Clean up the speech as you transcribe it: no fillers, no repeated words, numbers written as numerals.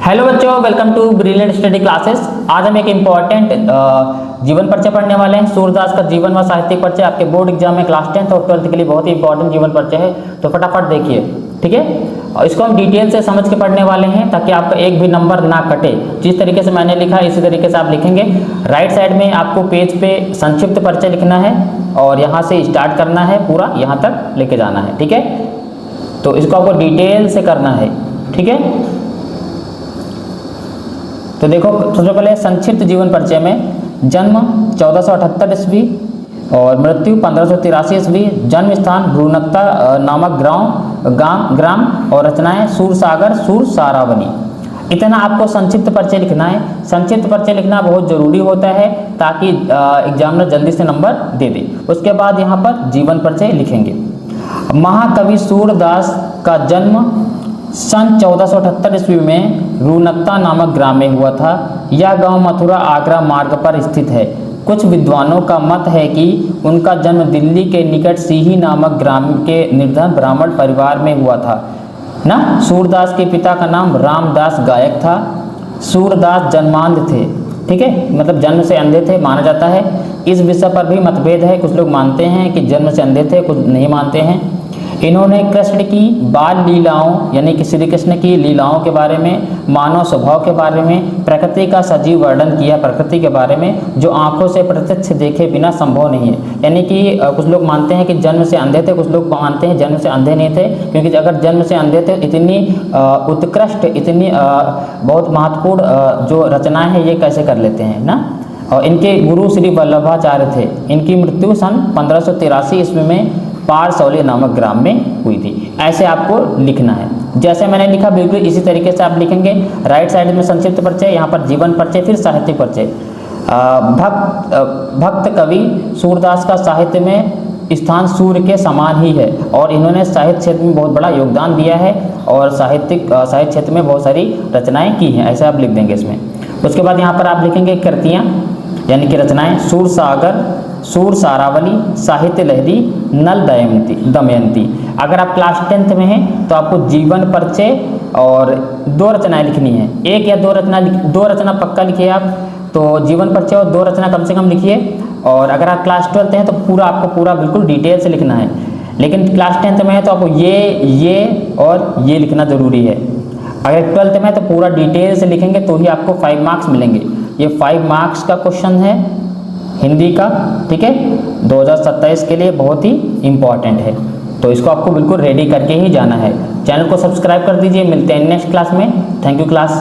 Hello बच्चों, welcome to brilliant study classes. आज हम एक इम्पॉर्टेंट जीवन परिचय पढ़ने वाले हैं। सूरदास का जीवन व साहित्यिक परिचय आपके बोर्ड एग्जाम में क्लास 10th और 12th के लिए बहुत ही इंपॉर्टेंट जीवन परिचय है। तो फटाफट देखिए, ठीक है। और इसको हम डिटेल से समझ के पढ़ने वाले हैं ताकि आपका एक भी नंबर ना कटे। जिस तरीके से मैंने लिखा इसी तरीके से आप लिखेंगे। राइट साइड में आपको पेज पे संक्षिप्त परिचय लिखना है और यहाँ से स्टार्ट करना है, पूरा यहाँ तक लेके जाना है, ठीक है। तो इसको आपको डिटेल से करना है, ठीक है। तो देखो, सबसे पहले संक्षिप्त जीवन परिचय में जन्म 1478 ईस्वी और मृत्यु 1583 ईस्वी। जन्म स्थान भ्रूणत्ता नामक ग्राम और रचनाएं सूरसागर सूरसारावली। इतना आपको संक्षिप्त परिचय लिखना है। संक्षिप्त परिचय लिखना बहुत जरूरी होता है ताकि एग्जामिनर जल्दी से नंबर दे दे। उसके बाद यहाँ पर जीवन परिचय लिखेंगे। महाकवि सूरदास का जन्म सन 1478 ईस्वी में रूनक्ता नामक ग्राम में हुआ था। यह गांव मथुरा आगरा मार्ग पर स्थित है। कुछ विद्वानों का मत है कि उनका जन्म दिल्ली के निकट सीही नामक ग्राम के निर्धन ब्राह्मण परिवार में हुआ था ना। सूरदास के पिता का नाम रामदास गायक था। सूरदास जन्मांध थे, ठीक है, मतलब जन्म से अंधे थे माना जाता है। इस विषय पर भी मतभेद है। कुछ लोग मानते हैं कि जन्म से अंधे थे, कुछ नहीं मानते हैं। इन्होंने कृष्ण की बाल लीलाओं यानी कि श्री कृष्ण की लीलाओं के बारे में, मानव स्वभाव के बारे में, प्रकृति का सजीव वर्णन किया, प्रकृति के बारे में, जो आंखों से प्रत्यक्ष देखे बिना संभव नहीं है। यानी कि कुछ लोग मानते हैं कि जन्म से अंधे थे, कुछ लोग मानते हैं जन्म से अंधे नहीं थे। क्योंकि अगर जन्म से अंधे थे, इतनी उत्कृष्ट, इतनी बहुत महत्वपूर्ण जो रचनाएं हैं ये कैसे कर लेते हैं ना। और इनके गुरु श्री वल्लभाचार्य थे। इनकी मृत्यु सन 1583 ईस्वी में पारसौली नामक ग्राम में हुई थी। ऐसे आपको लिखना है। जैसे मैंने लिखा बिल्कुल इसी तरीके से आप लिखेंगे। राइट साइड में संक्षिप्त परिचय, यहाँ पर जीवन परिचय, फिर साहित्यिक परिचय। भक्त कवि सूरदास का साहित्य में स्थान सूर्य के समान ही है और इन्होंने साहित्य क्षेत्र में बहुत बड़ा योगदान दिया है और साहित्य क्षेत्र में बहुत सारी रचनाएं की हैं। ऐसे आप लिख देंगे इसमें। उसके बाद यहाँ पर आप लिखेंगे कृतियाँ यानी कि रचनाएं। सूरसागर, सूरसारावली, साहित्य लहरी, नल दमयंती। अगर आप क्लास 10th में हैं तो आपको जीवन परिचय और 2 रचनाएं लिखनी है। एक या 2 रचना पक्का लिखिए आप। तो जीवन परिचय और 2 रचना कम से कम लिखिए। और अगर आप क्लास 12th हैं तो आपको पूरा बिल्कुल डिटेल से लिखना है। लेकिन क्लास 10th में है तो आपको ये और ये लिखना ज़रूरी है। अगर 12th में है तो पूरा डिटेल से लिखेंगे तो ही आपको 5 मार्क्स मिलेंगे। ये 5 मार्क्स का क्वेश्चन है हिंदी का, ठीक है, 2027 के लिए बहुत ही इम्पॉर्टेंट है। तो इसको आपको बिल्कुल रेडी करके ही जाना है। चैनल को सब्सक्राइब कर दीजिए। मिलते हैं नेक्स्ट क्लास में। Thank you class.